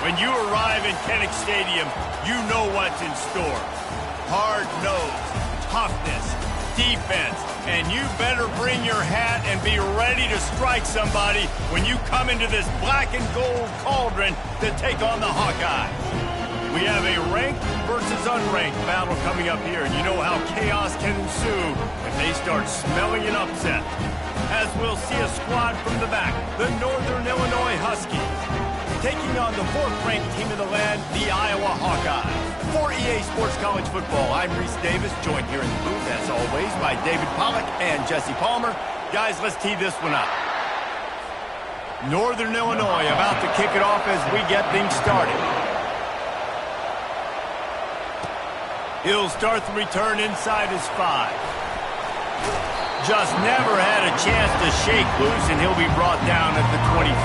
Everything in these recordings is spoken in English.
When you arrive in Kinnick Stadium, you know what's in store. Hard nose, toughness, defense, and you better bring your hat and be ready to strike somebody when you come into this black and gold cauldron to take on the Hawkeyes. We have a ranked versus unranked battle coming up here, and you know how chaos can ensue if they start smelling an upset. As we'll see a squad from the back, the Northern Illinois Huskies, taking on the fourth-ranked team in the land, the Iowa Hawkeyes. For EA Sports College Football, I'm Reese Davis, joined here in the booth, as always, by David Pollack and Jesse Palmer. Guys, let's tee this one up. Northern Illinois about to kick it off as we get things started. He'll start the return inside his 5. Just never had a chance to shake loose, and he'll be brought down at the 24.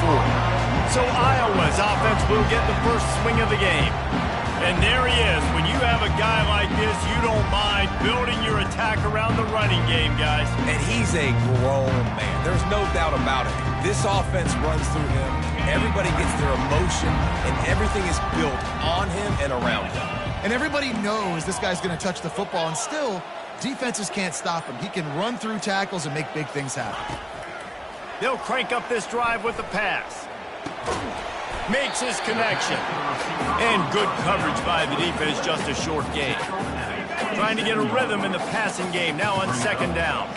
So Iowa's offense will get the first swing of the game. And there he is. When you have a guy like this, you don't mind building your attack around the running game, guys. And he's a grown man. There's no doubt about it. This offense runs through him. Everybody gets their emotion, and everything is built on him and around him. And everybody knows this guy's going to touch the football, and still, defenses can't stop him. He can run through tackles and make big things happen. They'll crank up this drive with the pass. Makes his connection. And good coverage by the defense, just a short gain. Trying to get a rhythm in the passing game, now on second down.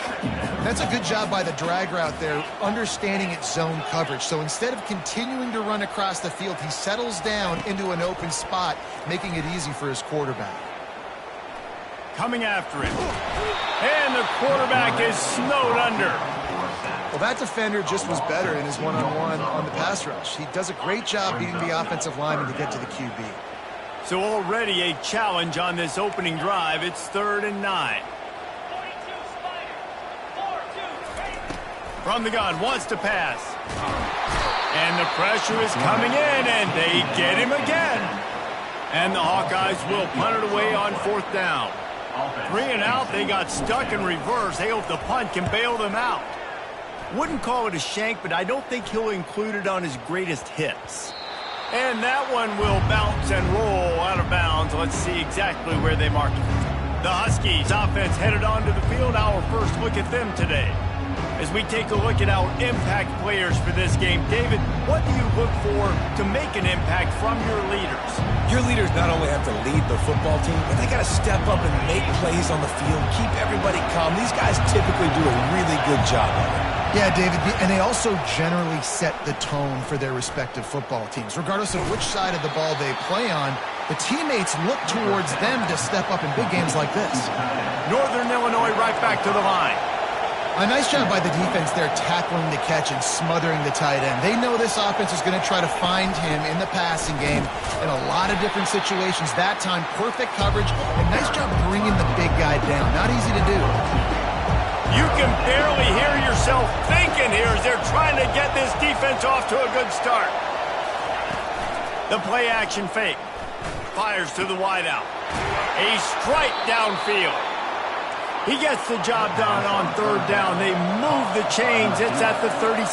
That's a good job by the drag route there, understanding its zone coverage. So instead of continuing to run across the field, he settles down into an open spot, making it easy for his quarterback. Coming after him. And the quarterback is snowed under. Well, that defender just was better in his one-on-one on the pass rush. He does a great job beating the offensive lineman to get to the QB. So already a challenge on this opening drive. It's 3rd and 9. From the gun, wants to pass. And the pressure is coming in, and they get him again. And the Hawkeyes will punt it away on 4th down. 3 and out, they got stuck in reverse. They hope the punt can bail them out. Wouldn't call it a shank, but I don't think he'll include it on his greatest hits. And that one will bounce and roll out of bounds. Let's see exactly where they mark it. The Huskies offense headed onto the field. Our first look at them today. As we take a look at our impact players for this game, David, what do you look for to make an impact from your leaders? Your leaders not only have to lead the football team, but they got to step up and make plays on the field, keep everybody calm. These guys typically do a really good job of it. Yeah, David, and they also generally set the tone for their respective football teams. Regardless of which side of the ball they play on, the teammates look towards them to step up in big games like this. Northern Illinois right back to the line. A nice job by the defense there tackling the catch and smothering the tight end. They know this offense is going to try to find him in the passing game in a lot of different situations. That time, perfect coverage, and nice job bringing the big guy down. Not easy to do. You can barely hear yourself thinking here as they're trying to get this defense off to a good start. The play action fake. Fires to the wideout. A strike downfield. He gets the job done on 3rd down. They move the chains. It's at the 37.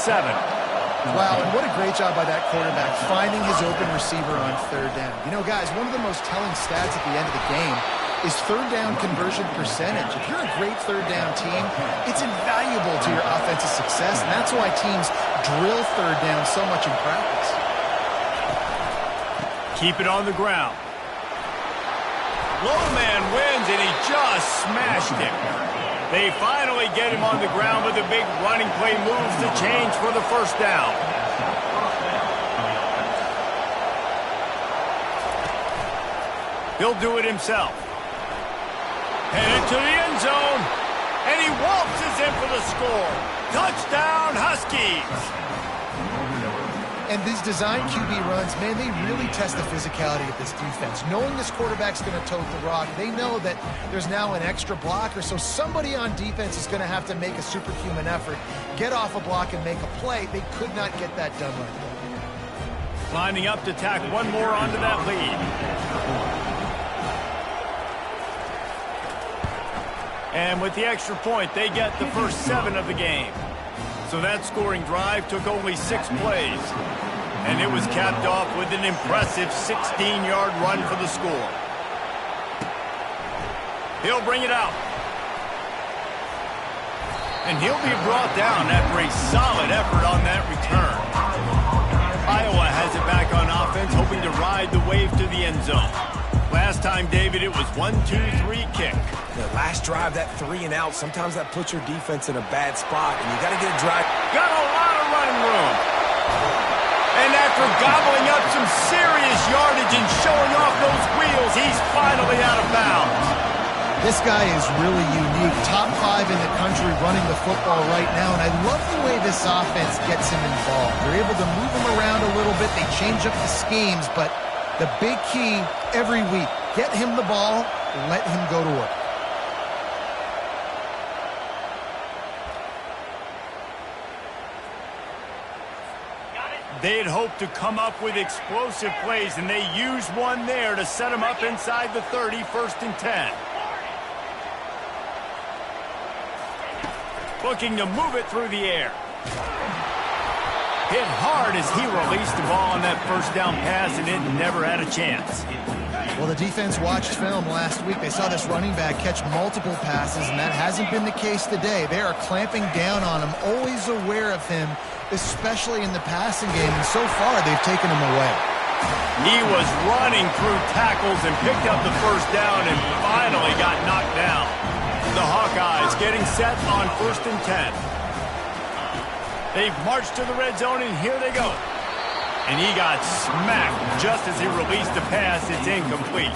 Wow, and what a great job by that quarterback, finding his open receiver on 3rd down. You know, guys, one of the most telling stats at the end of the game is 3rd down conversion percentage. If you're a great 3rd down team, it's invaluable to your offensive success, and that's why teams drill 3rd down so much in practice. Keep it on the ground. Low man wins, and he just smashed him. They finally get him on the ground, but the big running play moves the chains for the 1st down. He'll do it himself. Headed to the end zone, and he waltzes in for the score. Touchdown, Huskies! And these design QB runs, man, they really test the physicality of this defense. Knowing this quarterback's going to tote the rock, they know that there's now an extra blocker, so somebody on defense is going to have to make a superhuman effort, get off a block and make a play. They could not get that done right there. Lining up to tack one more onto that lead. And with the extra point, they get the first 7 of the game. So that scoring drive took only 6 plays. And it was capped off with an impressive 16-yard run for the score. He'll bring it out. And he'll be brought down after a solid effort on that return. Iowa has it back on offense, hoping to ride the wave to the end zone. Last time, David, it was 1-2-3 kick. The last drive, that 3 and out, sometimes that puts your defense in a bad spot, and you got to get a drive. Got a lot of running room. And after gobbling up some serious yardage and showing off those wheels, he's finally out of bounds. This guy is really unique. Top 5 in the country running the football right now, and I love the way this offense gets him involved. They're able to move him around a little bit. They change up the schemes, but the big key every week, get him the ball, let him go to work. They had hoped to come up with explosive plays, and they used one there to set them up inside the 30, 1st and 10. Looking to move it through the air. Hit hard as he released the ball on that first down pass, and it never had a chance. Well, the defense watched film last week. They saw this running back catch multiple passes, and that hasn't been the case today. They are clamping down on him, always aware of him, especially in the passing game, and so far they've taken him away. He was running through tackles and picked up the first down and finally got knocked down. The Hawkeyes getting set on 1st and 10. They've marched to the red zone, and here they go. And he got smacked just as he released the pass. It's incomplete.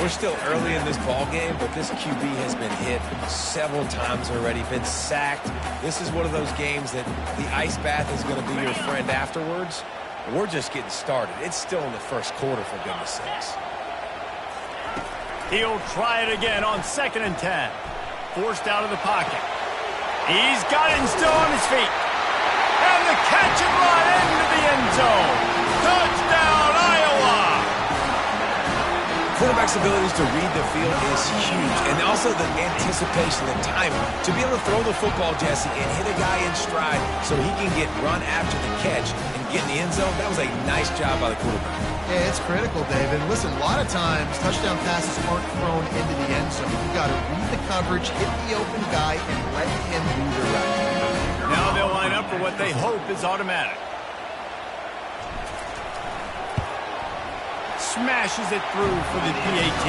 We're still early in this ball game, but this QB has been hit several times already, been sacked. This is one of those games that the ice bath is going to be your friend afterwards. We're just getting started. It's still in the first quarter, for goodness sakes. He'll try it again on 2nd and 10. Forced out of the pocket. He's got him still on his feet. And the catch and run into the end zone. Touchdown, Iowa! Quarterback's abilities to read the field is huge, and also the anticipation, the timing. To be able to throw the football, Jesse, and hit a guy in stride so he can get run after the catch and get in the end zone, that was a nice job by the quarterback. Yeah, it's critical, David. Listen, a lot of times touchdown passes aren't thrown into the end zone. You've got to read the coverage, hit the open guy, and let him do the rest. Now they'll line up for what they hope is automatic. Smashes it through for the PAT.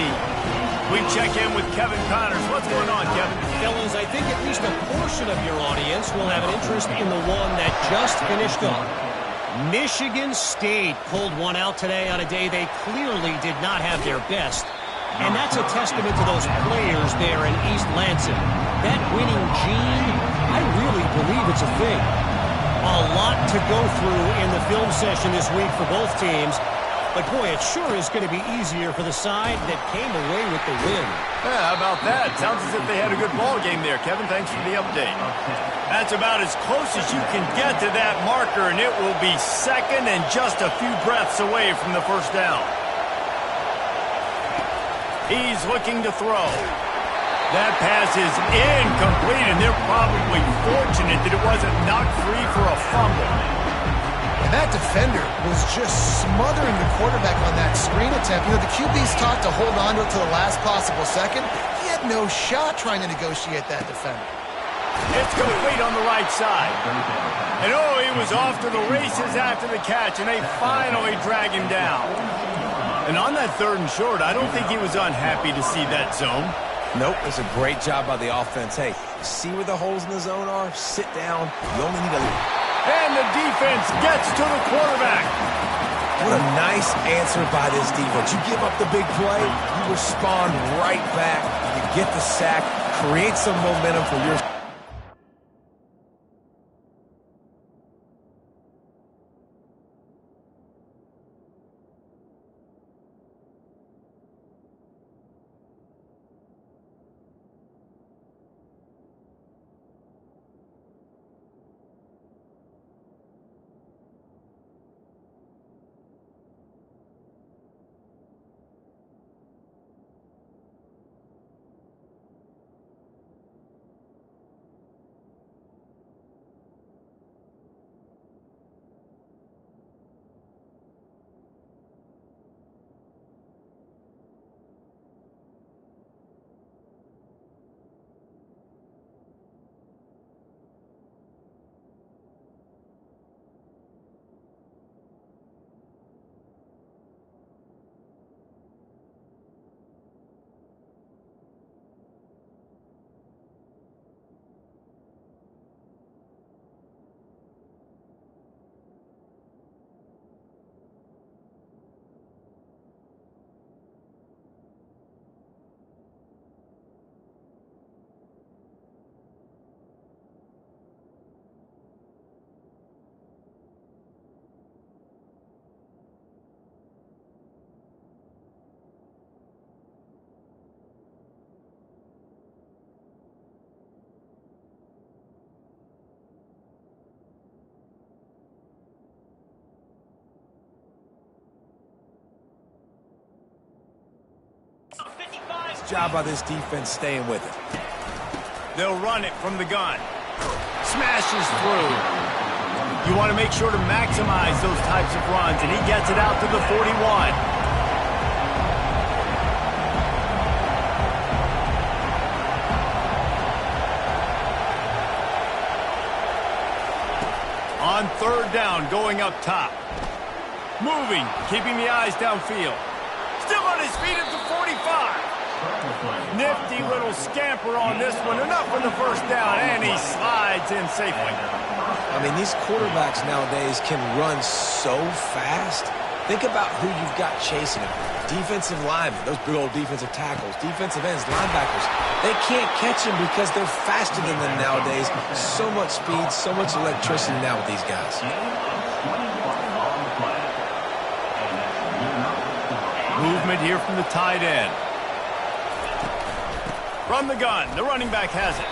We check in with Kevin Connors. What's going on, Kevin? Fellas, I think at least a portion of your audience will have an interest in the one that just finished up. Michigan State pulled one out today on a day they clearly did not have their best. And that's a testament to those players there in East Lansing. That winning gene, I really believe it's a thing. A lot to go through in the film session this week for both teams. But, boy, it sure is going to be easier for the side that came away with the win. Yeah, how about that? Sounds as if they had a good ball game there, Kevin. Thanks for the update. That's about as close as you can get to that marker, and it will be 2nd and just a few breaths away from the first down. He's looking to throw. That pass is incomplete, and they're probably fortunate that it wasn't knocked free for a fumble. And that defender was just smothering the quarterback on that screen attempt. You know, the QB's taught to hold on to it to the last possible second. He had no shot trying to negotiate that defender. It's complete on the right side. And he was off to the races after the catch, and they finally drag him down. And on that 3rd and short, I don't think he was unhappy to see that zone. Nope, it's a great job by the offense. Hey, see where the holes in the zone are? Sit down. You only need a little. And the defense gets to the quarterback. What a nice answer by this defense. You give up the big play, you respond right back, you get the sack, create some momentum for your job by this defense staying with it. They'll run it from the gun. Smashes through. You want to make sure to maximize those types of runs, and he gets it out to the 41. On third down, going up top. Moving, keeping the eyes downfield. Still on his feet at the 45. Nifty little scamper on this one. Enough for the first down, and he slides in safely. I mean, these quarterbacks nowadays can run so fast. Think about who you've got chasing them. Defensive linemen, those big old defensive tackles, defensive ends, linebackers. They can't catch them because they're faster than them nowadays. So much speed, so much electricity now with these guys. Movement here from the tight end. From the gun, the running back has it.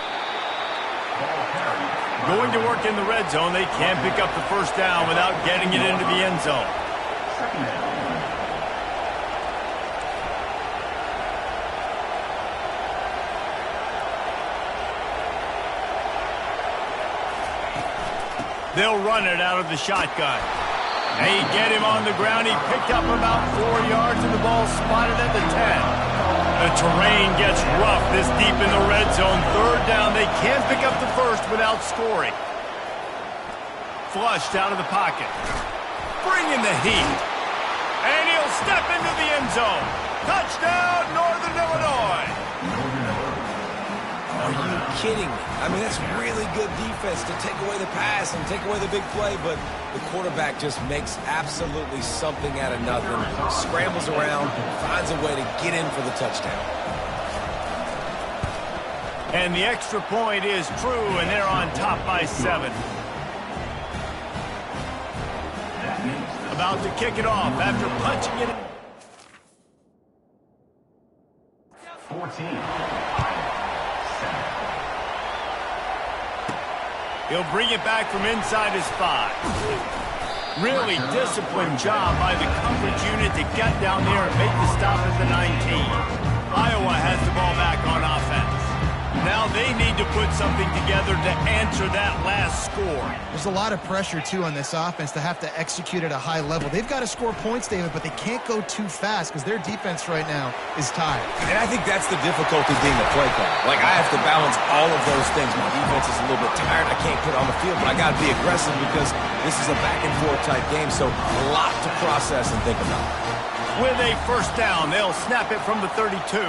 Going to work in the red zone. They can't pick up the first down without getting it into the end zone. They'll run it out of the shotgun. They get him on the ground. He picked up about 4 yards, and the ball spotted at the 10. The terrain gets rough this deep in the red zone. Third down. They can't pick up the first without scoring. Flushed out of the pocket. Bringing the heat. And he'll step into the end zone. Touchdown, Northern Illinois. Are you kidding me? I mean, that's really good defense to take away the pass and take away the big play, but the quarterback just makes absolutely something out of nothing, scrambles around, finds a way to get in for the touchdown. And the extra point is true, and they're on top by 7. About to kick it off after punching it. 14. He'll bring it back from inside his 5. Really disciplined job by the coverage unit to get down there and make the stop at the 19. Iowa has the ball back on offense. Now they need to put something together to answer that last score. There's a lot of pressure, too, on this offense to have to execute at a high level. They've got to score points, David, but they can't go too fast because their defense right now is tired. And I think that's the difficulty being a play call. Like, I have to balance all of those things. My defense is a little bit tired. I can't put it on the field, but I got to be aggressive because this is a back-and-forth type game, so a lot to process and think about. With a first down, they'll snap it from the 32.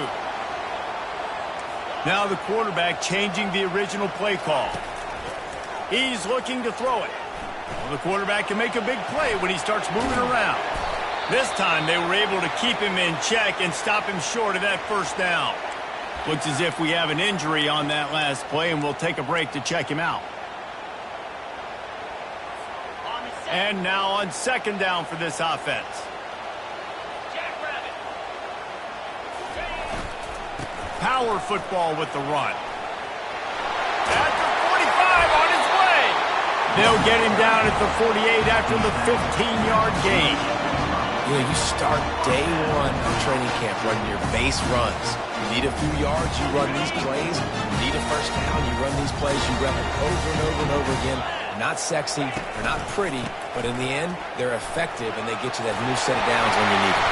Now the quarterback changing the original play call. He's looking to throw it. Well, the quarterback can make a big play when he starts moving around. This time they were able to keep him in check and stop him short of that first down. Looks as if we have an injury on that last play, and we'll take a break to check him out. And now on second down for this offense. Power football with the run. At the 45 on his way. They'll get him down at the 48 after the 15-yard gain. You know, you start day one of training camp running your base runs. You need a few yards, you run these plays. You need a first down, you run these plays. You rep them over and over and over again. They're not sexy, they're not pretty, but in the end, they're effective, and they get you that new set of downs when you need it.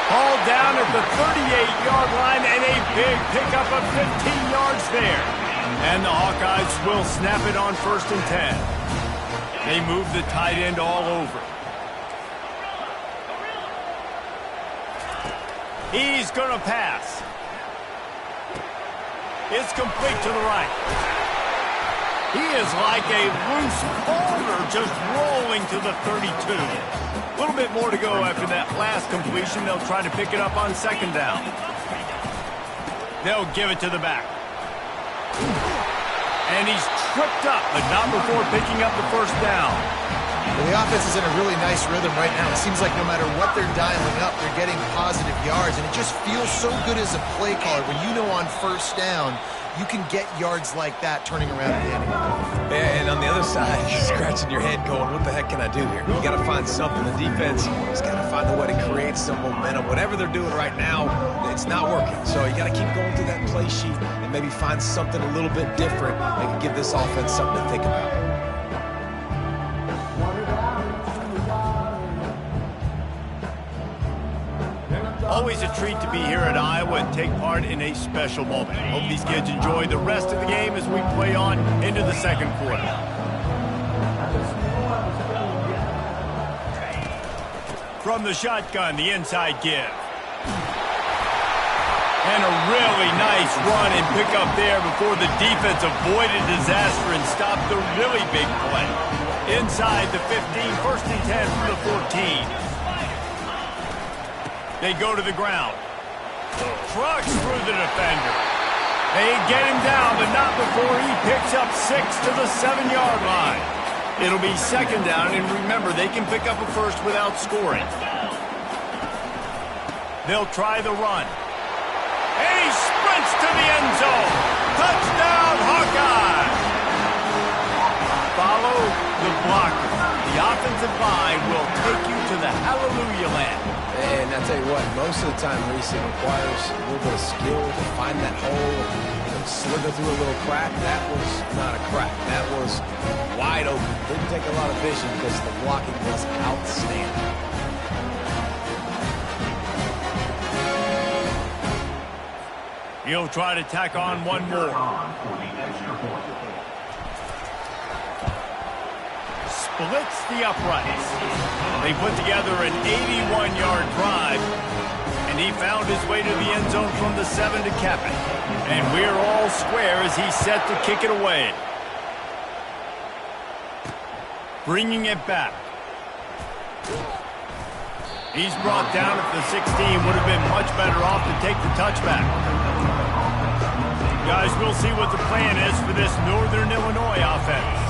Hauled down at the 38-yard line, and a big pickup of 15 yards there. And the Hawkeyes will snap it on 1st and 10. They move the tight end all over. He's going to pass. It's complete to the right. He is like a loose boulder just rolling to the 32. A little bit more to go after that last completion. They'll try to pick it up on second down. They'll give it to the back. And he's tripped up, but not before picking up the first down. Well, the offense is in a really nice rhythm right now. It seems like no matter what they're dialing up, they're getting positive yards, and it just feels so good as a play caller when you know on first down you can get yards like that turning around at the end. And on the other side, you're scratching your head going, what the heck can I do here? You got to find something. The defense has got to find a way to create some momentum. Whatever they're doing right now, it's not working. So you got to keep going through that play sheet and maybe find something a little bit different that can give this offense something to think about. Always a treat to be here at Iowa and take part in a special moment. Hope these kids enjoy the rest of the game as we play on into the second quarter. From the shotgun, the inside give. And a really nice run and pick up there before the defense avoided disaster and stopped the really big play. Inside the 15, 1st and 10 from the 14. They go to the ground. Trucks through the defender. They get him down, but not before he picks up 6 to the 7-yard line. It'll be 2nd down, and remember, they can pick up a first without scoring. They'll try the run. And he sprints to the end zone. Touchdown, Hawkeye! Follow the blocker. The offensive line will take you to the hallelujah land. And I tell you what, most of the time, Reese, it requires a little bit of skill to find that hole and slither through a little crack. That was not a crack. That was wide open. Didn't take a lot of vision because the blocking was outstanding. He'll try to tack on one more. Splits the uprights. They put together an 81-yard drive, and he found his way to the end zone from the 7 to cap it. And we're all square as he's set to kick it away. Bringing it back. He's brought down at the 16. Would have been much better off to take the touchback. Guys, we'll see what the plan is for this Northern Illinois offense.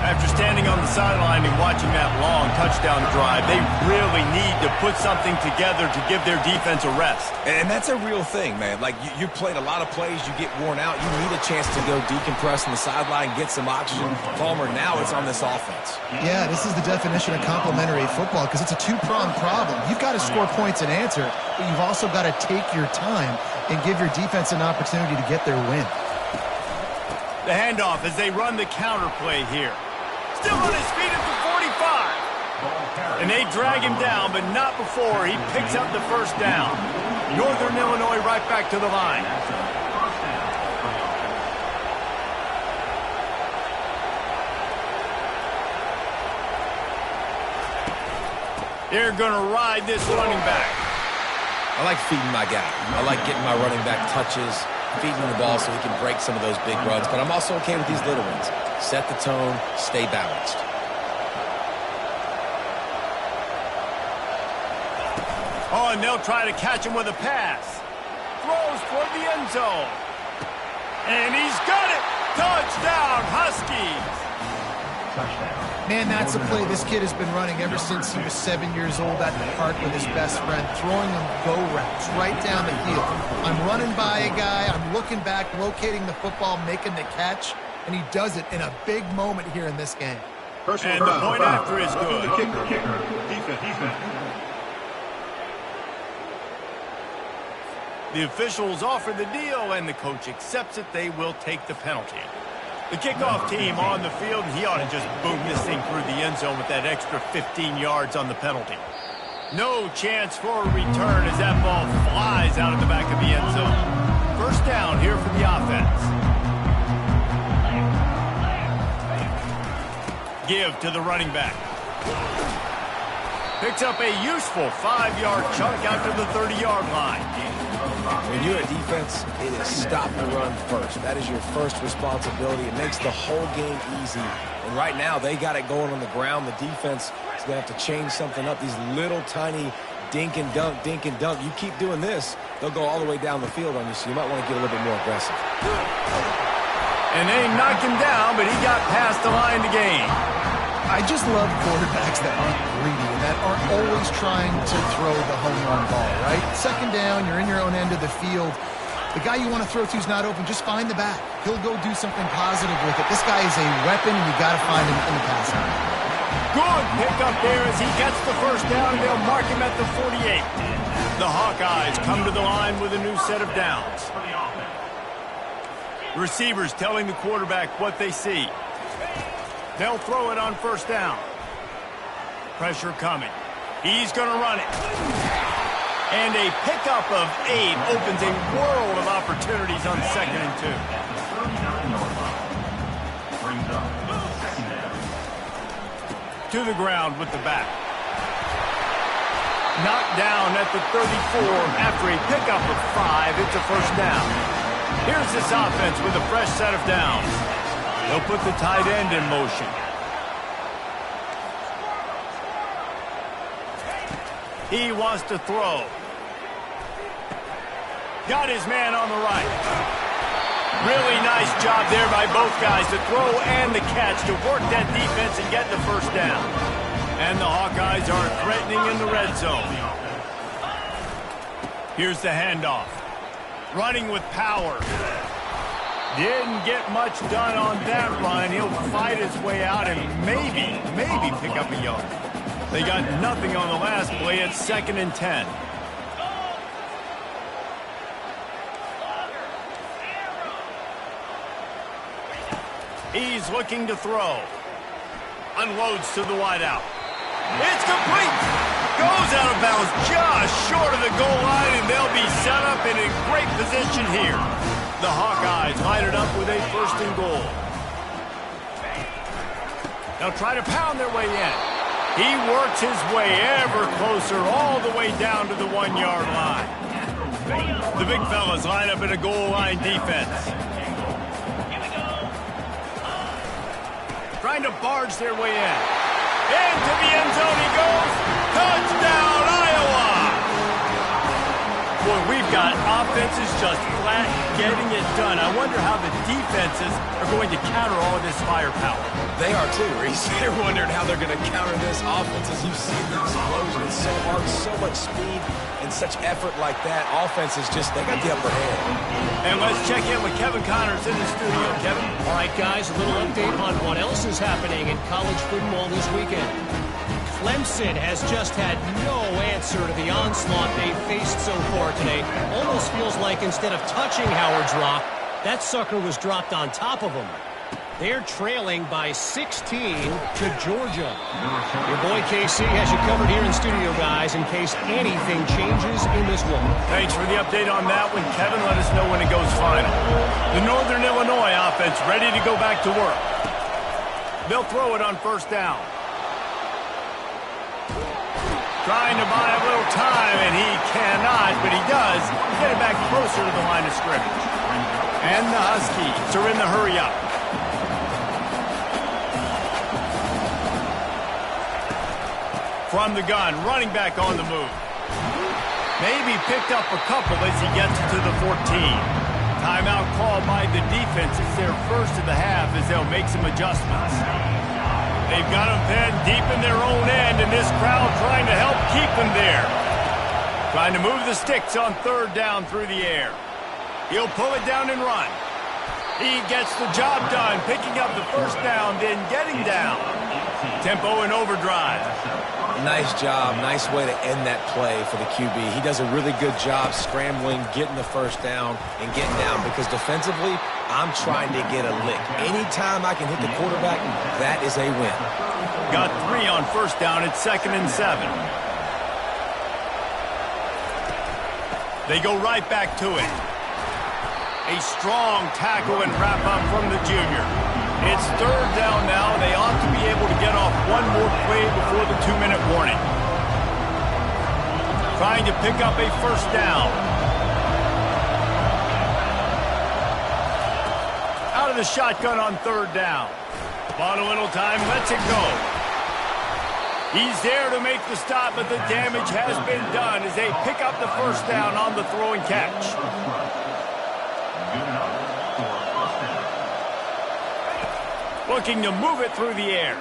After standing on the sideline and watching that long touchdown drive, they really need to put something together to give their defense a rest. And that's a real thing, man. Like, you played a lot of plays, you get worn out, you need a chance to go decompress on the sideline, get some oxygen. Palmer, now it's on this offense. Yeah, this is the definition of complementary football because it's a two-pronged problem. You've got to score points and answer, but you've also got to take your time and give your defense an opportunity to get their win. The handoff as they run the counter play here. Still on his feet at the 45. And they drag him down, but not before he picks up the first down. Northern Illinois right back to the line. They're going to ride this running back. I like feeding my guy. I like getting my running back touches, feeding him the ball so he can break some of those big runs. But I'm also okay with these little ones. Set the tone, stay balanced. Oh, and they'll try to catch him with a pass. Throws toward the end zone. And he's got it. Touchdown, Huskies. Man, that's a play this kid has been running ever since he was 7 years old at the park with his best friend, throwing them go routes right down the field. I'm running by a guy, I'm looking back, locating the football, making the catch, and he does it in a big moment here in this game. And the point after is good. Defense. The officials offer the deal, and the coach accepts it. They will take the penalty. The kickoff team on the field, and he ought to just boom this thing through the end zone with that extra 15 yards on the penalty. No chance for a return as that ball flies out of the back of the end zone. First down here for the offense. Give to the running back. Picks up a useful 5-yard chunk out to the 30-yard line. When you're a defense, it is stop the run first. That is your first responsibility. It makes the whole game easy. And right now, they got it going on the ground. The defense is going to have to change something up. These little tiny dink and dunk, dink and dunk. You keep doing this, they'll go all the way down the field on you, so you might want to get a little bit more aggressive. And they knocked him down, but he got past the line to gain. I just love quarterbacks that aren't greedy and that aren't always trying to throw the home run ball, right? Second down, you're in your own end of the field. The guy you want to throw to is not open. Just find the back. He'll go do something positive with it. This guy is a weapon, and you got to find him in the passing game. Good pickup there as he gets the first down, and they'll mark him at the 48. The Hawkeyes come to the line with a new set of downs. Receivers telling the quarterback what they see. They'll throw it on first down. Pressure coming. He's going to run it. And a pickup of 8 opens a world of opportunities on 2nd and 2. To the ground with the back. Knocked down at the 34 after a pickup of 5. It's a first down. Here's this offense with a fresh set of downs. They'll put the tight end in motion. He wants to throw. Got his man on the right. Really nice job there by both guys to throw and the catch to work that defense and get the first down. And the Hawkeyes are threatening in the red zone. Here's the handoff. Running with power. Didn't get much done on that run. He'll fight his way out and maybe pick up a yard. They got nothing on the last play. It's 2nd and 10. He's looking to throw. Unloads to the wideout. It's complete. Goes out of bounds just short of the goal line, and they'll be set up in a great position here. The Hawkeyes line it up with a 1st and goal. They'll try to pound their way in. He works his way ever closer all the way down to the 1-yard line. The big fellas line up in a goal line defense. Trying to barge their way in. Into the end zone he goes. Touchdown, Iowa! Boy, we've got offenses just flat getting it done. I wonder how the defenses are going to counter all of this firepower. They are too, Reese. They're wondering how they're going to counter this offense. As you see the explosion, it's so hard, so much speed, and such effort like that. Offense is just, they got the upper hand. And let's check in with Kevin Connors in the studio. Kevin? All right, guys, a little update on what else is happening in college football this weekend. Clemson has just had no answer to the onslaught they've faced so far today. Almost feels like instead of touching Howard's Rock, that sucker was dropped on top of them. They're trailing by 16 to Georgia. Your boy KC has you covered here in studio, guys, in case anything changes in this one. Thanks for the update on that one, Kevin. Let us know when it goes final. The Northern Illinois offense ready to go back to work. They'll throw it on first down. Trying to buy a little time, and he cannot, but he does get it back closer to the line of scrimmage. And the Huskies are in the hurry-up. From the gun, running back on the move. Maybe picked up a couple as he gets to the 14. Timeout called by the defense. It's their first of the half as they'll make some adjustments. They've got them pinned deep in their own end, and this crowd trying to help keep them there. Trying to move the sticks on 3rd down through the air. He'll pull it down and run. He gets the job done, picking up the first down, then getting down. Tempo and overdrive. Nice job. Nice way to end that play for the QB. He does a really good job scrambling, getting the first down, and getting down. Because defensively, I'm trying to get a lick. Anytime I can hit the quarterback, that is a win. Got 3 on first down. It's 2nd and 7. They go right back to it. A strong tackle and wrap up from the junior. It's 3rd down now. They ought to be able to get off one more play before the 2-minute warning. Trying to pick up a first down. Out of the shotgun on 3rd down. Bought a little time, lets it go. He's there to make the stop, but the damage has been done as they pick up the first down on the throw and catch. Looking to move it through the air.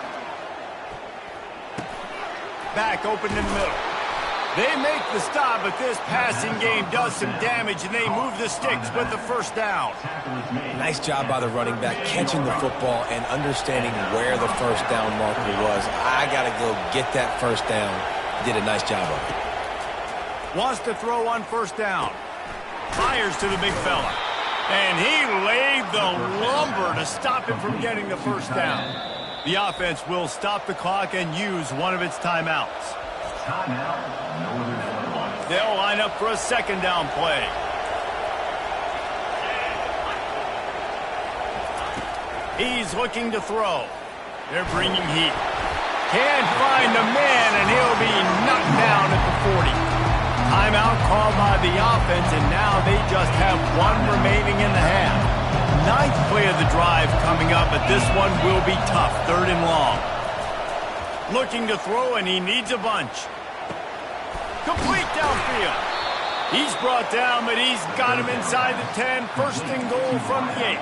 back open in the middle. They make the stop, but this passing game does some damage, and they move the sticks with the first down. Nice job by the running back catching the football and understanding where the first down marker was. I got to go get that first down. Did a nice job of it. Wants to throw on first down. Fires to the big fella. And he laid the lumber to stop him from getting the first down. The offense will stop the clock and use one of its timeouts. They'll line up for a second down play. He's looking to throw. They're bringing heat. Can't find the man, and he'll be knocked down at the 40. Timeout called by the offense, and now they just have one remaining in the half. Ninth play of the drive coming up, but this one will be tough. 3rd and long. Looking to throw, and he needs a bunch. Complete downfield. He's brought down, but he's got him inside the 10. 1st and goal from the 8.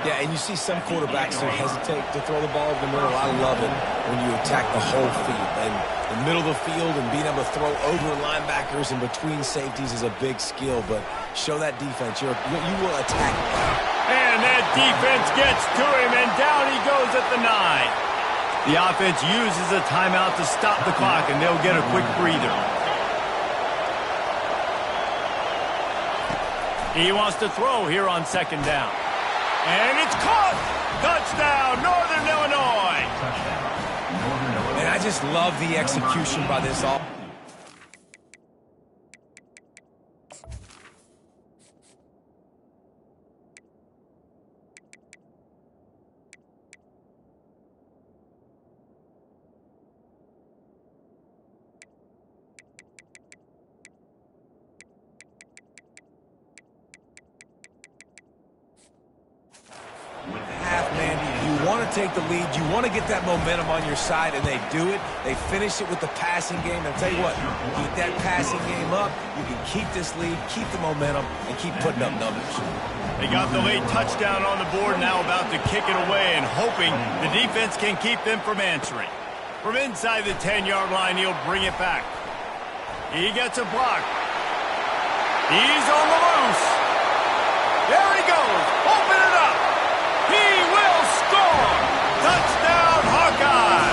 Yeah, and you see some quarterbacks who hesitate to throw the ball in the middle. I love it when you attack the whole field. And the middle of the field and being able to throw over linebackers and between safeties is a big skill. But show that defense. You will attack. And that defense gets to him, and down he goes at the 9. The offense uses a timeout to stop the clock, and they'll get a quick breather. He wants to throw here on 2nd down. And it's caught! Touchdown, Northern Illinois! And I just love the execution by this offense. Take the lead. You want to get that momentum on your side, and they do it. They finish it with the passing game. And I'll tell you what, keep that passing game up. You can keep this lead, keep the momentum, and keep putting up numbers. They got the late touchdown on the board, now about to kick it away and hoping the defense can keep them from answering. From inside the 10-yard line, he'll bring it back. He gets a block. He's on the loose. There he goes. Open it up. He will score. Touchdown, Hawkeye.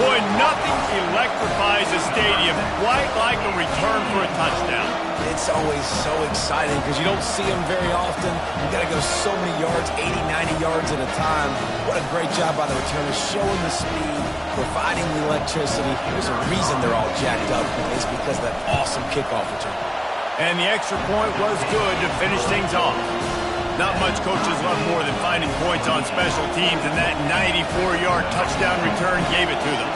Boy, nothing electrifies a stadium quite like a return for a touchdown. It's always so exciting because you don't see them very often. You got to go so many yards, 80, 90 yards at a time. What a great job by the returners, showing the speed, providing the electricity. There's a reason they're all jacked up. It's because of that awesome kickoff return. And the extra point was good to finish things off. Not much coaches love more than finding points on special teams, and that 94-yard touchdown return gave it to them.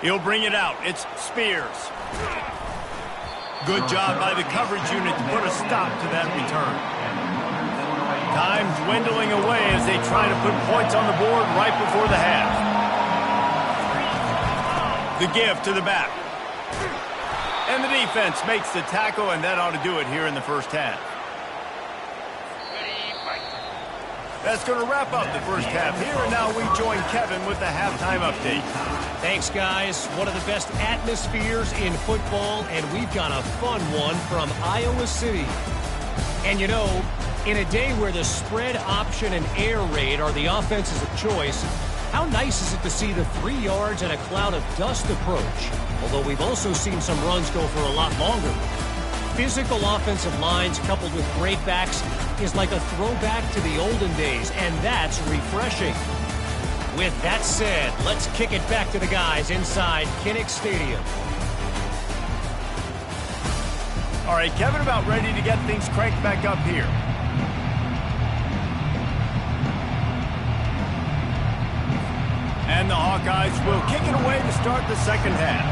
He'll bring it out. It's Spears. Good job by the coverage unit to put a stop to that return. Time dwindling away as they try to put points on the board right before the half. The give to the back. And the defense makes the tackle, and that ought to do it here in the first half. That's going to wrap up the first half here, and now we join Kevin with the halftime update. Thanks, guys. One of the best atmospheres in football, and we've got a fun one from Iowa City. And you know, in a day where the spread option and air raid are the offenses of choice, how nice is it to see the 3 yards and a cloud of dust approach? Although we've also seen some runs go for a lot longer. Physical offensive lines coupled with great backs is like a throwback to the olden days, and that's refreshing. With that said, let's kick it back to the guys inside Kinnick Stadium. All right, Kevin, about ready to get things cranked back up here. And the Hawkeyes will kick it away to start the second half.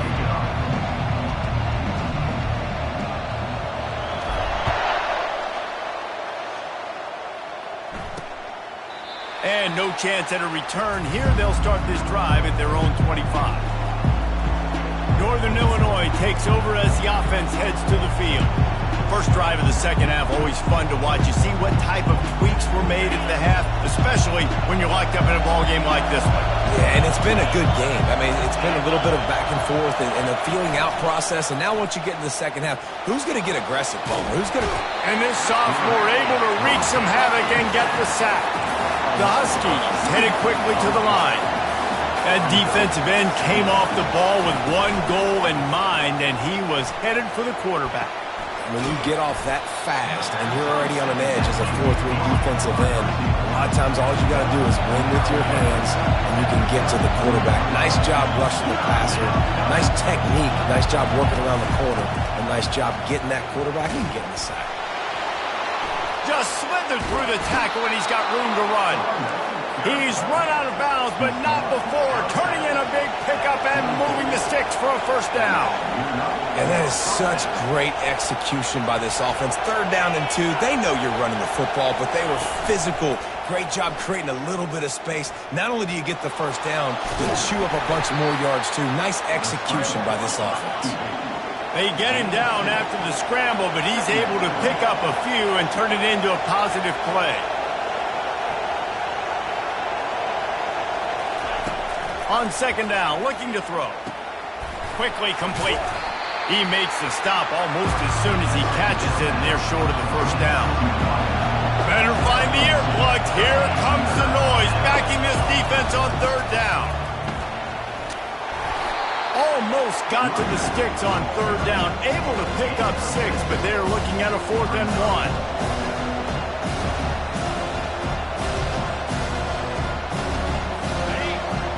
And no chance at a return here. They'll start this drive at their own 25. Northern Illinois takes over as the offense heads to the field. First drive of the second half, always fun to watch. You see what type of tweaks were made at the half, especially when you're locked up in a ball game like this one. Yeah, and it's been a good game. I mean, it's been a little bit of back and forth and a feeling out process. And now once you get in the second half, who's going to get aggressive, Palmer? Who's going to... And this sophomore able to wreak some havoc and get the sack. The Huskies headed quickly to the line. That defensive end came off the ball with one goal in mind, and he was headed for the quarterback. When you get off that fast and you're already on an edge as a 4-3 defensive end, a lot of times all you got to do is win with your hands and you can get to the quarterback. Nice job rushing the passer. Nice technique. Nice job working around the corner. A nice job getting that quarterback and getting the sack. Just slithered through the tackle and he's got room to run. He's run out of bounds, but not before turning in a big pickup and moving the sticks for a first down. And that is such great execution by this offense. 3rd down and 2. They know you're running the football, but they were physical. Great job creating a little bit of space. Not only do you get the first down, but chew up a bunch more yards too. Nice execution by this offense. They get him down after the scramble, but he's able to pick up a few and turn it into a positive play. On second down, looking to throw. Quickly complete. He makes the stop almost as soon as he catches it, and they're short of the first down. Better find the earplugs. Here comes the noise, backing this defense on 3rd down. Almost got to the sticks on 3rd down. Able to pick up 6, but they're looking at a 4th and 1.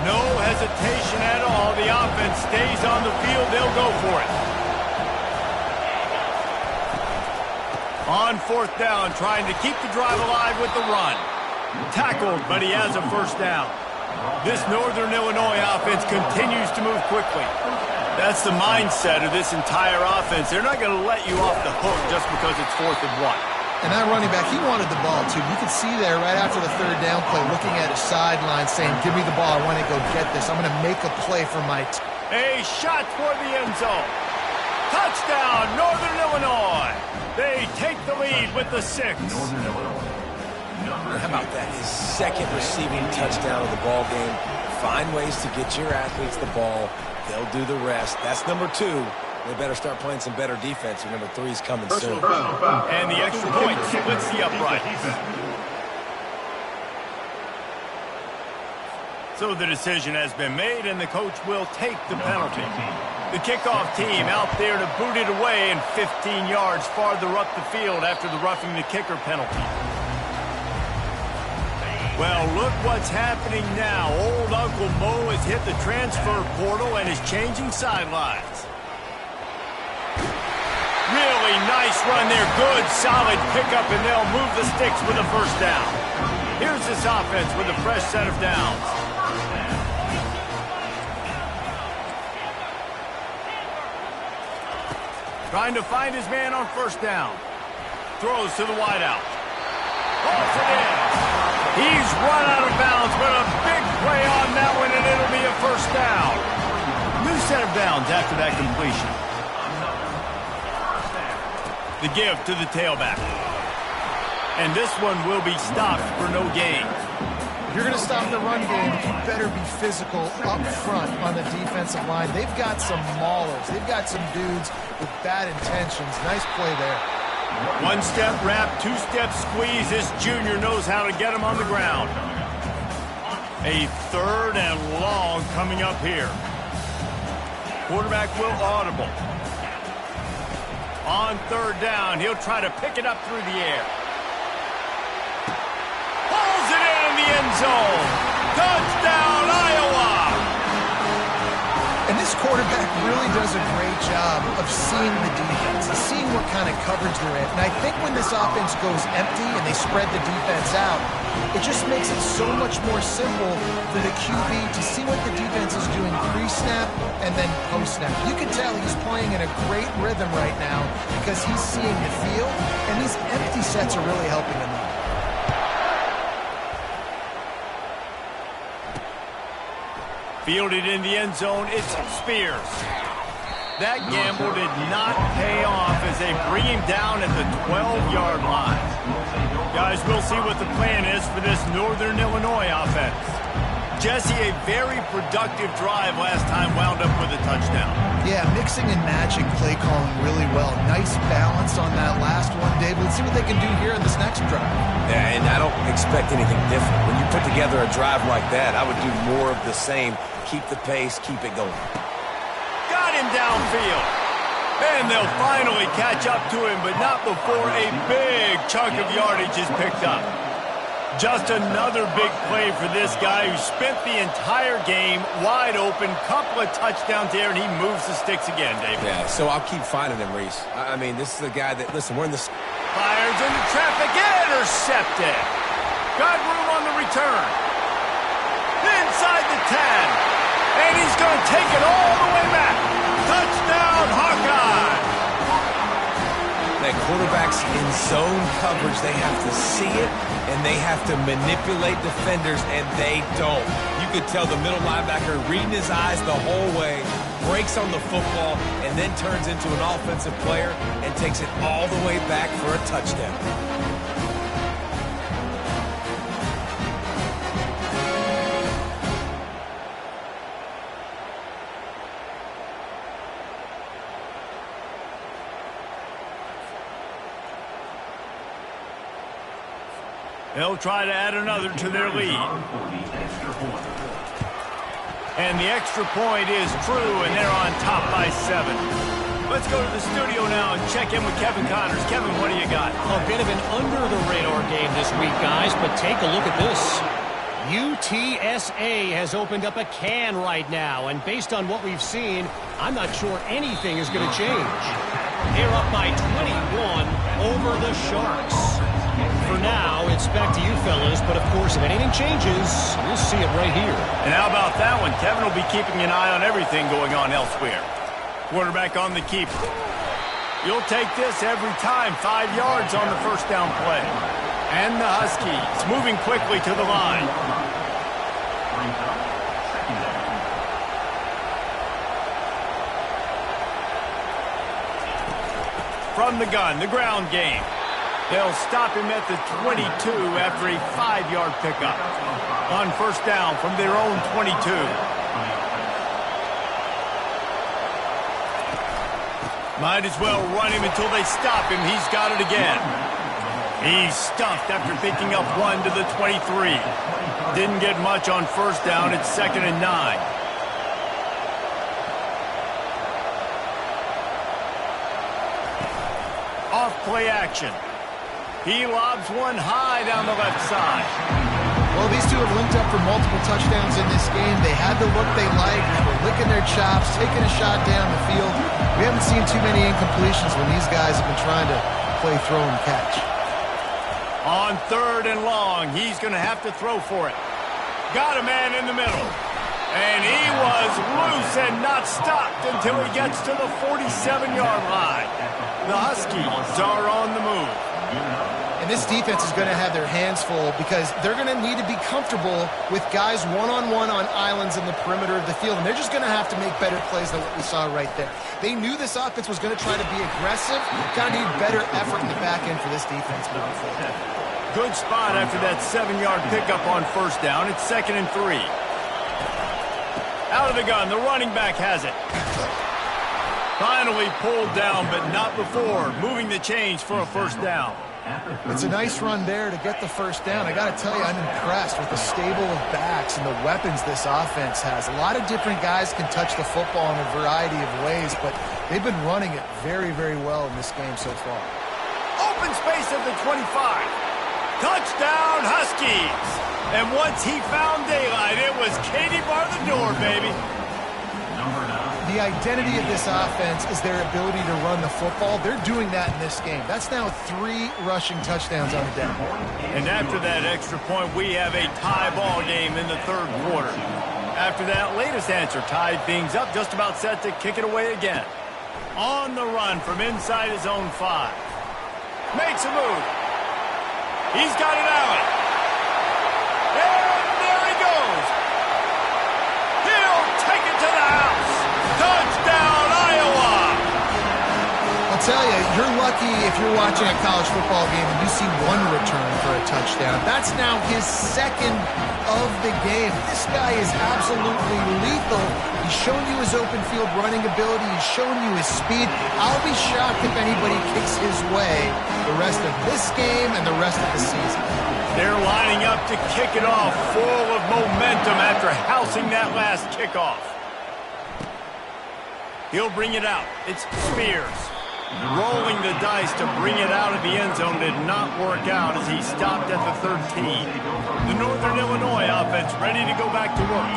No hesitation at all. The offense stays on the field. They'll go for it. On 4th down, trying to keep the drive alive with the run. Tackled, but he has a first down. This Northern Illinois offense continues to move quickly. That's the mindset of this entire offense. They're not going to let you off the hook just because it's 4th and 1. And that running back, he wanted the ball, too. You could see there right after the 3rd down play, looking at his sideline, saying, give me the ball. I want to go get this. I'm going to make a play for my team. A shot toward the end zone. Touchdown, Northern Illinois. They take the lead with the 6. How about that? His 2nd receiving touchdown of the ball game. Find ways to get your athletes the ball. They'll do the rest. That's number 2. They better start playing some better defense, or number 3's coming soon. And the extra point splits the upright. So the decision has been made, and the coach will take the penalty. The kickoff team out there to boot it away, and 15 yards farther up the field after the roughing the kicker penalty. Well, look what's happening now. Old Uncle Mo has hit the transfer portal and is changing sidelines. Really nice run there. Good, solid pickup, and they'll move the sticks with a first down. Here's this offense with a fresh set of downs. Trying to find his man on first down. Throws to the wideout. Hauls it in. He's run out of bounds, but a big play on that one, and it'll be a first down. New set of downs after that completion. The give to the tailback. And this one will be stopped for no gain. If you're going to stop the run game, you better be physical up front on the defensive line. They've got some maulers. They've got some dudes with bad intentions. Nice play there. One-step wrap, two-step squeeze. This junior knows how to get him on the ground. A 3rd and long coming up here. Quarterback will audible. On 3rd down, he'll try to pick it up through the air. Pulls it in the end zone. Touchdown, Iowa! And this quarterback really does a great job of seeing the defense, seeing what kind of coverage they're in. And I think when this offense goes empty and they spread the defense out, it just makes it so much more simple for the QB to see what the defense is doing pre-snap and then post-snap. You can tell he's playing in a great rhythm right now because he's seeing the field, and these empty sets are really helping him out. Fielded in the end zone, it's Spears. That gamble did not pay off as they bring him down at the 12-yard line. Guys, we'll see what the plan is for this Northern Illinois offense. Jesse, a very productive drive last time wound up with a touchdown. Yeah, mixing and matching play calling really well. Nice balance on that last one, David. Let's see what they can do here in this next drive. Yeah, and I don't expect anything different. When you put together a drive like that, I would do more of the same. Keep the pace, keep it going. Got him downfield. And they'll finally catch up to him, but not before a big chunk of yardage is picked up. Just another big play for this guy who spent the entire game wide open, couple of touchdowns there, and he moves the sticks again, David. Yeah, so I'll keep finding him, Reese. I mean, this is the guy that, listen, we're in the... Fires into traffic, intercepted. Got room on the return. Inside the 10. And he's going to take it all the way back. Touchdown, Hawkeye! Man, quarterbacks in zone coverage, they have to see it, and they have to manipulate defenders, and they don't. You could tell the middle linebacker reading his eyes the whole way, breaks on the football, and then turns into an offensive player and takes it all the way back for a touchdown. They'll try to add another to their lead. And the extra point is true, and they're on top by 7. Let's go to the studio now and check in with Kevin Connors. Kevin, what do you got? A bit of an under-the-radar game this week, guys, but take a look at this. UTSA has opened up a can right now, and based on what we've seen, I'm not sure anything is going to change. They're up by 21 over the Sharks. For now, it's back to you fellas, but of course, if anything changes, we'll see it right here. And how about that one? Kevin will be keeping an eye on everything going on elsewhere. Quarterback on the keeper. You'll take this every time. 5 yards on the first down play. And the Huskies moving quickly to the line. From the gun, the ground game. They'll stop him at the 22 after a 5-yard pickup. On first down from their own 22. Might as well run him until they stop him. He's got it again. He's stuffed after picking up 1 to the 23. Didn't get much on first down. It's 2nd and 9. Off play action. He lobs one high down the left side. Well, these two have linked up for multiple touchdowns in this game. They had the look they liked. They were licking their chops, taking a shot down the field. We haven't seen too many incompletions when these guys have been trying to play throw and catch. On 3rd and long, he's going to have to throw for it. Got a man in the middle. And he was loose and not stopped until he gets to the 47-yard line. The Huskies are on the move. And this defense is going to have their hands full because they're going to need to be comfortable with guys one-on-one on islands in the perimeter of the field. And they're just going to have to make better plays than what we saw right there. They knew this offense was going to try to be aggressive. Kind of need better effort in the back end for this defense moving forward. Good spot after that 7-yard pickup on first down. It's 2nd and 3. Out of the gun, the running back has it. Finally pulled down, but not before moving the chains for a first down. It's a nice run there to get the first down. I got to tell you, I'm impressed with the stable of backs and the weapons this offense has. A lot of different guys can touch the football in a variety of ways, but they've been running it very, very well in this game so far. Open space at the 25. Touchdown, Huskies! And once he found daylight, it was Katie bar the door, baby. The identity of this offense is their ability to run the football. They're doing that in this game. That's now 3 rushing touchdowns on the day. And after that extra point, we have a tie ball game in the 3rd quarter. After that latest answer tied things up, just about set to kick it away again. On the run from inside his own 5. Makes a move. He's got it out. And there he goes. He'll take it to the house. Touchdown, Iowa! I'll tell you, you're lucky if you're watching a college football game and you see one return for a touchdown. That's now his second of the game. This guy is absolutely lethal. He's shown you his open field running ability. He's shown you his speed. I'll be shocked if anybody kicks his way the rest of this game and the rest of the season. They're lining up to kick it off, full of momentum after housing that last kickoff. He'll bring it out. It's Spears. Rolling the dice to bring it out of the end zone did not work out as he stopped at the 13. The Northern Illinois offense ready to go back to work.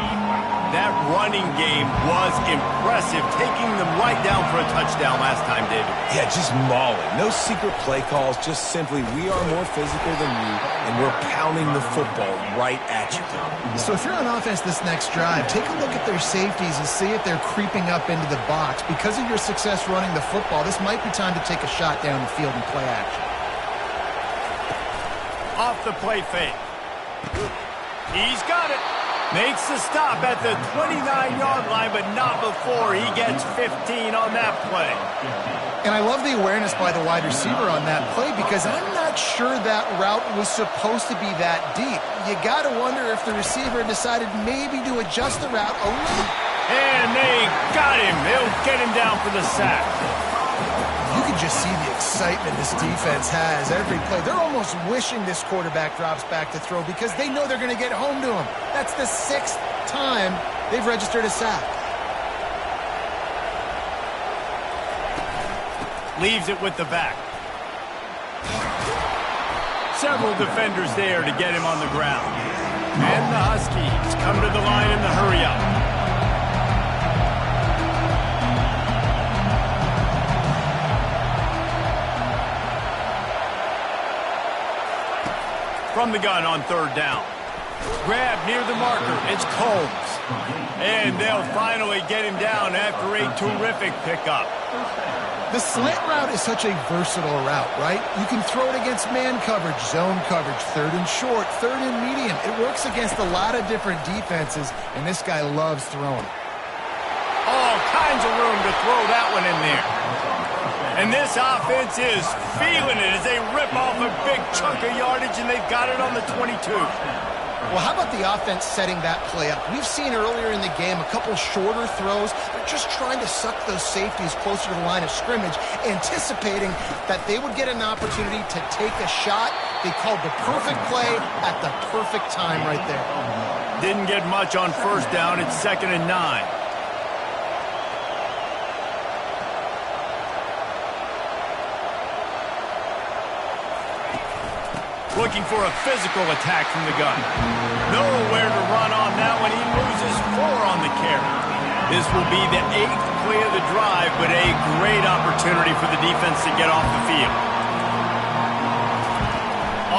That running game was impressive, taking them right down for a touchdown last time, David. Yeah, just mauling. No secret play calls, just simply we are more physical than you, and we're pounding the football right at you. So if you're on offense this next drive, take a look at their safeties and see if they're creeping up into the box. Because of your success running the football, this might be time to take a shot down the field and play action. Off the play fake. He's got it. Makes the stop at the 29-yard line, but not before he gets 15 on that play. And I love the awareness by the wide receiver on that play because I'm not sure that route was supposed to be that deep. You got to wonder if the receiver decided maybe to adjust the route a little. And they got him. They'll get him down for the sack. You can just see the excitement this defense has every play. They're almost wishing this quarterback drops back to throw because they know they're going to get home to him. That's the 6th time they've registered a sack. Leaves it with the back. Several defenders there to get him on the ground. And the Huskies come to the line in the hurry-up. From the gun on 3rd down. Grab near the marker. It's Combs. And they'll finally get him down after a terrific pickup. The slant route is such a versatile route, right? You can throw it against man coverage, zone coverage, 3rd and short, 3rd and medium. It works against a lot of different defenses, and this guy loves throwing. All kinds of room to throw that one in there. And this offense is feeling it as they rip off a big chunk of yardage, and they've got it on the 22. Well, how about the offense setting that play up? We've seen earlier in the game a couple shorter throws. They're just trying to suck those safeties closer to the line of scrimmage, anticipating that they would get an opportunity to take a shot. They called the perfect play at the perfect time right there. Didn't get much on 1st down. It's 2nd and 9. Looking for a physical attack from the gun. Nowhere to run on that one. He loses 4 on the carry. This will be the 8th play of the drive, but a great opportunity for the defense to get off the field.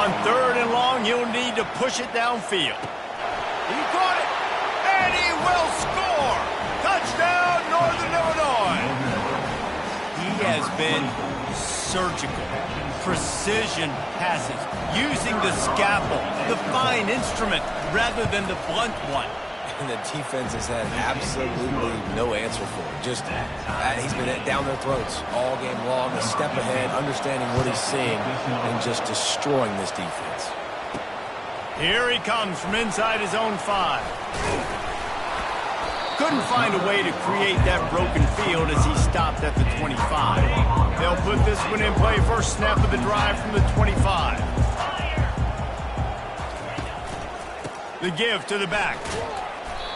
On 3rd and long, he'll need to push it downfield. He caught it, and he will score. Touchdown, Northern Illinois. He has been surgical. Precision passes, using the scalpel, the fine instrument, rather than the blunt one. And the defense has had absolutely no answer for it. Just, he's been down their throats all game long, a step ahead, understanding what he's seeing, and just destroying this defense. Here he comes from inside his own 5. Couldn't find a way to create that broken field as he stopped at the 25. They'll put this one in play. First snap of the drive from the 25. The give to the back.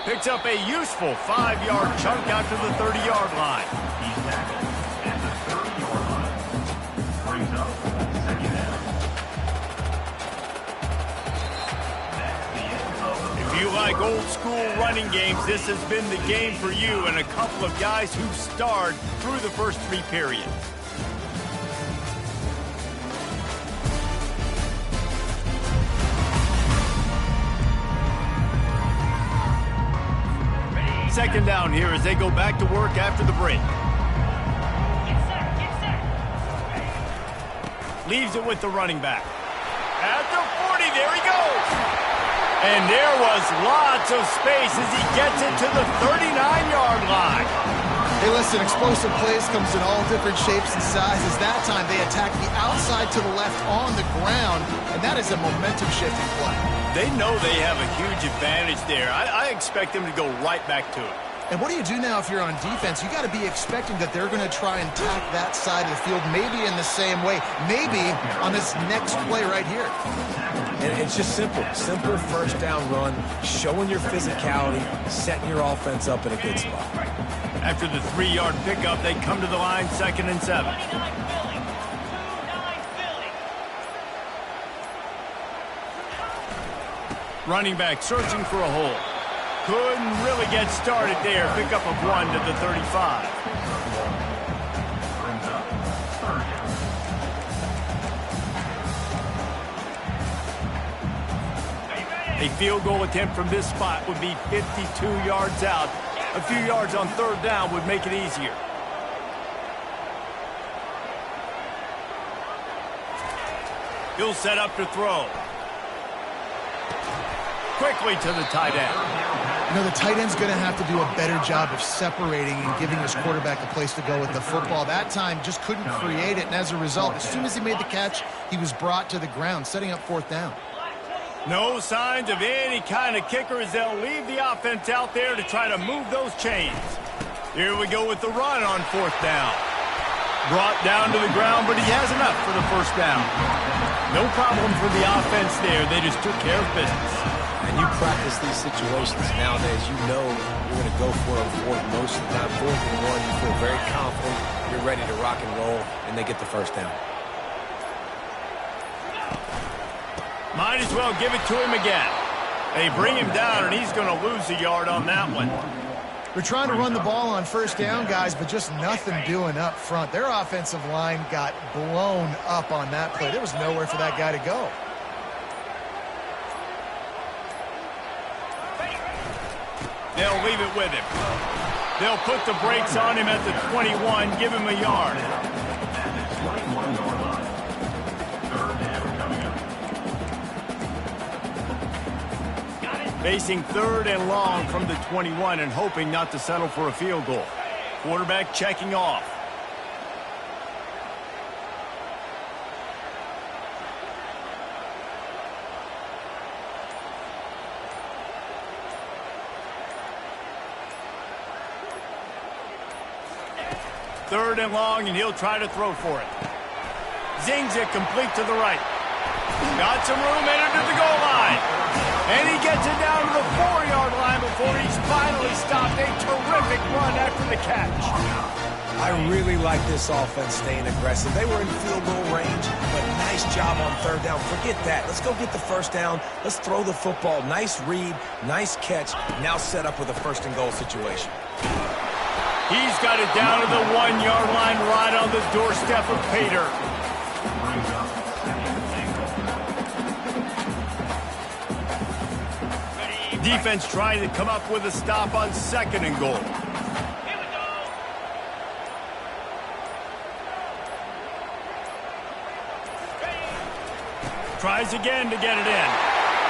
Picks up a useful 5-yard chunk out to the 30-yard line. If you like old school running games, this has been the game for you and a couple of guys who've starred through the first 3 periods. Second down here as they go back to work after the break. Leaves it with the running back. At the 40, there he goes. And there was lots of space as he gets it to the 39-yard line. Hey, listen, explosive plays comes in all different shapes and sizes. That time they attack the outside to the left on the ground, and that is a momentum-shifting play. They know they have a huge advantage there. I expect them to go right back to it. And what do you do now if you're on defense? You got to be expecting that they're going to try and attack that side of the field, maybe in the same way, maybe on this next play right here. And it's just simple first down run, showing your physicality, setting your offense up in a good spot. After the 3-yard pickup, they come to the line, 2nd and 7. Running back searching for a hole. Couldn't really get started there. Pickup of 1 to the 35. A field goal attempt from this spot would be 52 yards out. A few yards on 3rd down would make it easier. He'll set up to throw. Quickly to the tight end. You know, the tight end's going to have to do a better job of separating and giving his quarterback a place to go with the football. That time just couldn't create it, and as a result, as soon as he made the catch, he was brought to the ground, setting up 4th down. No signs of any kind of kicker as they'll leave the offense out there to try to move those chains. Here we go with the run on 4th down. Brought down to the ground, but he has enough for the 1st down. No problem for the offense there. They just took care of business. And you practice these situations nowadays, you know you're going to go for it on 4th most of the time. 4th and 1, you feel very confident, you're ready to rock and roll, and they get the 1st down. Might as well give it to him again. They bring him down, and he's going to lose a yard on that one. They're trying to run the ball on 1st down, guys, but just nothing doing up front. Their offensive line got blown up on that play. There was nowhere for that guy to go. They'll leave it with him. They'll put the brakes on him at the 21, give him a yard. Facing 3rd and long from the 21 and hoping not to settle for a field goal. Quarterback checking off. Third and long, and he'll try to throw for it. Zings it complete to the right. Got some room, entered to the goal line. And he gets it down to the 4-yard line before he's finally stopped. A terrific run after the catch. I really like this offense staying aggressive. They were in field goal range, but nice job on 3rd down. Forget that. Let's go get the 1st down. Let's throw the football. Nice read, nice catch. Now set up with a 1st and goal situation. He's got it down to the 1-yard line right on the doorstep of Pater. Defense trying to come up with a stop on 2nd and goal. Tries again to get it in.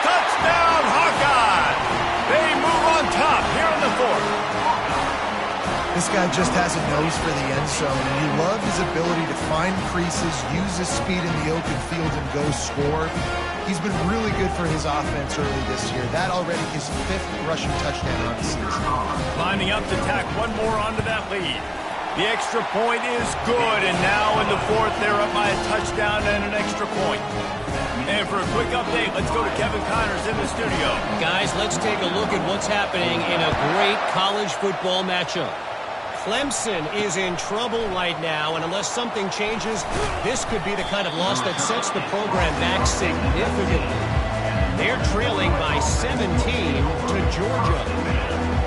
Touchdown, Hawkeye! They move on top here in the 4th. This guy just has a nose for the end zone, and you love his ability to find creases, use his speed in the open field, and go score. He's been really good for his offense early this year. That already his 5th rushing touchdown on the season. Lining up to tack one more onto that lead. The extra point is good, and now in the 4th, they're up by a touchdown and an extra point. And for a quick update, let's go to Kevin Connors in the studio. Guys, let's take a look at what's happening in a great college football matchup. Clemson is in trouble right now, and unless something changes, this could be the kind of loss that sets the program back significantly. They're trailing by 17 to Georgia.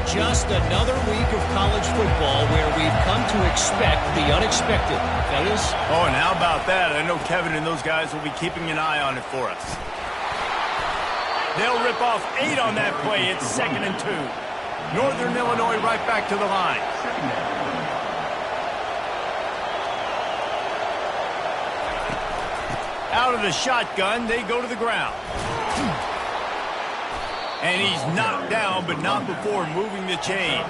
Just another week of college football where we've come to expect the unexpected. Fellas? Oh, and how about that? I know Kevin and those guys will be keeping an eye on it for us. They'll rip off 8 on that play. It's 2nd and 2. Northern Illinois right back to the line. Out of the shotgun, they go to the ground. And he's knocked down, but not before moving the chains.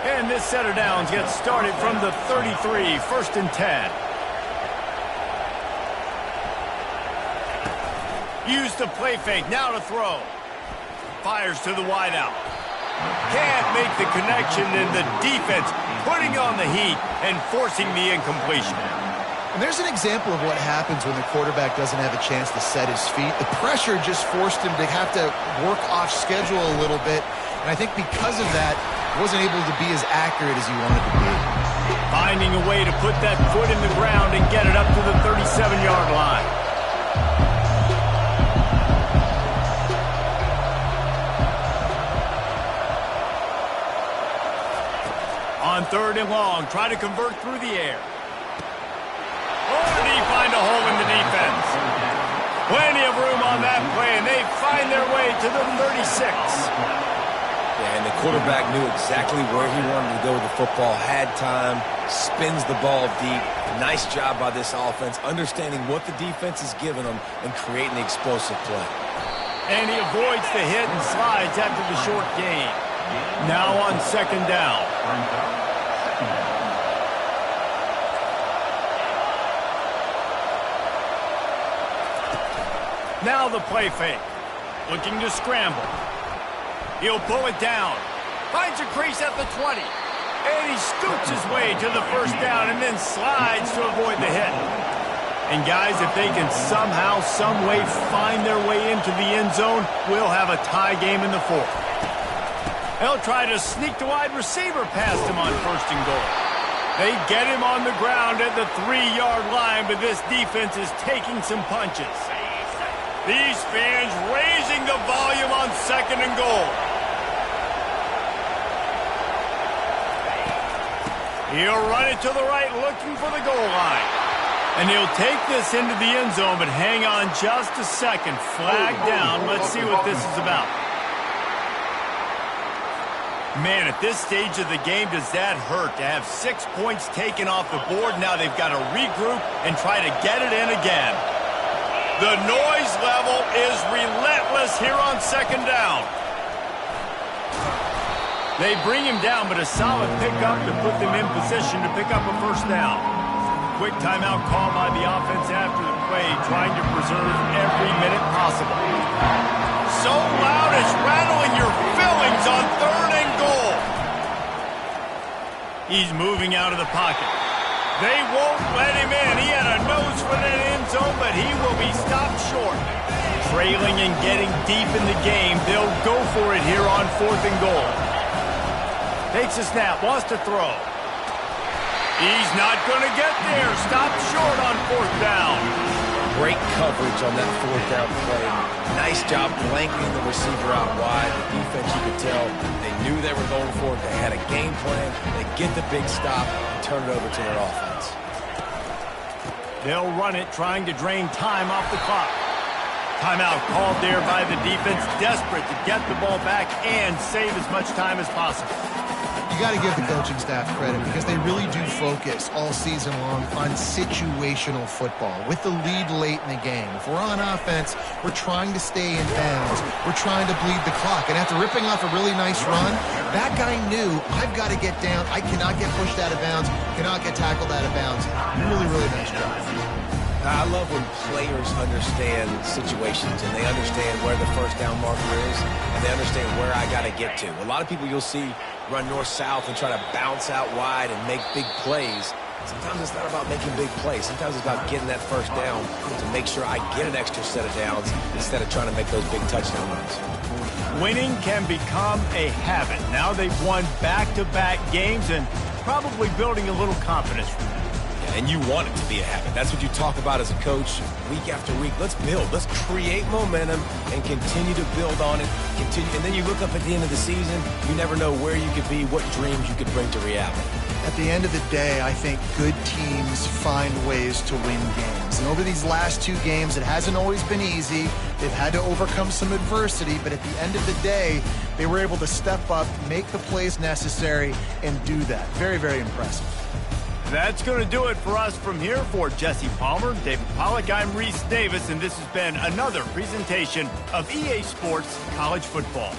And this set of downs gets started from the 33, 1st and 10. Use the play fake, now to throw. Fires to the wideout. Can't make the connection, and the defense putting on the heat and forcing the incompletion. And there's an example of what happens when the quarterback doesn't have a chance to set his feet. The pressure just forced him to have to work off schedule a little bit. And I think because of that, he wasn't able to be as accurate as he wanted to be. Finding a way to put that foot in the ground and get it up to the 37-yard line. On 3rd and long, try to convert through the air. Oh, did he find a hole in the defense? Plenty of room on that play, and they find their way to the 36. Yeah, and the quarterback knew exactly where he wanted to go with the football, had time, spins the ball deep. Nice job by this offense, understanding what the defense is giving them and creating the explosive play. And he avoids the hit and slides after the short gain. Now on 2nd down. Now the play fake. Looking to scramble. He'll pull it down. Finds a crease at the 20. And he scoots his way to the 1st down and then slides to avoid the hit. And guys, if they can somehow, some way find their way into the end zone, we'll have a tie game in the 4th. They'll try to sneak the wide receiver past him on 1st and goal. They get him on the ground at the 3-yard line, but this defense is taking some punches. These fans raising the volume on 2nd and goal. He'll run it to the right, looking for the goal line. And he'll take this into the end zone, but hang on just a second. Flag down. Let's see what this is about. Man, at this stage of the game, does that hurt to have 6 points taken off the board? Now they've got to regroup and try to get it in again. The noise level is relentless here on 2nd down. They bring him down, but a solid pickup to put them in position to pick up a 1st down. Quick timeout call by the offense after the play, trying to preserve every minute possible. So loud it's rattling your fillings on 3rd and goal. He's moving out of the pocket. They won't let him in. He had a nose for that end zone, but he will be stopped short. Trailing and getting deep in the game, they'll go for it here on 4th and goal. Takes a snap, wants to throw. He's not going to get there. Stopped short on 4th down. Great coverage on that 4th down play. Nice job blanketing the receiver out wide. The defense, you could tell, they knew they were going for it. They had a game plan. They get the big stop and turn it over to their offense. They'll run it, trying to drain time off the clock. Timeout called there by the defense, desperate to get the ball back and save as much time as possible. You got to give the coaching staff credit because they really do focus all season long on situational football with the lead late in the game. If we're on offense, we're trying to stay in bounds. We're trying to bleed the clock. And after ripping off a really nice run, that guy knew, I've got to get down. I cannot get pushed out of bounds, cannot get tackled out of bounds. Really, really nice job. I love when players understand situations and they understand where the 1st down marker is and they understand where I got to get to. A lot of people you'll see run north-south and try to bounce out wide and make big plays. Sometimes it's not about making big plays. Sometimes it's about getting that 1st down to make sure I get an extra set of downs instead of trying to make those big touchdown runs. Winning can become a habit. Now they've won back-to-back games and probably building a little confidence from that. And you want it to be a habit. That's what you talk about as a coach week after week. Let's build. Let's create momentum and continue to build on it. And then you look up at the end of the season, you never know where you could be, what dreams you could bring to reality. At the end of the day, I think good teams find ways to win games. And over these last 2 games, it hasn't always been easy. They've had to overcome some adversity, but at the end of the day, they were able to step up, make the plays necessary, and do that. Very, very impressive. That's going to do it for us from here. For Jesse Palmer, David Pollack, I'm Reese Davis, and this has been another presentation of EA Sports College Football.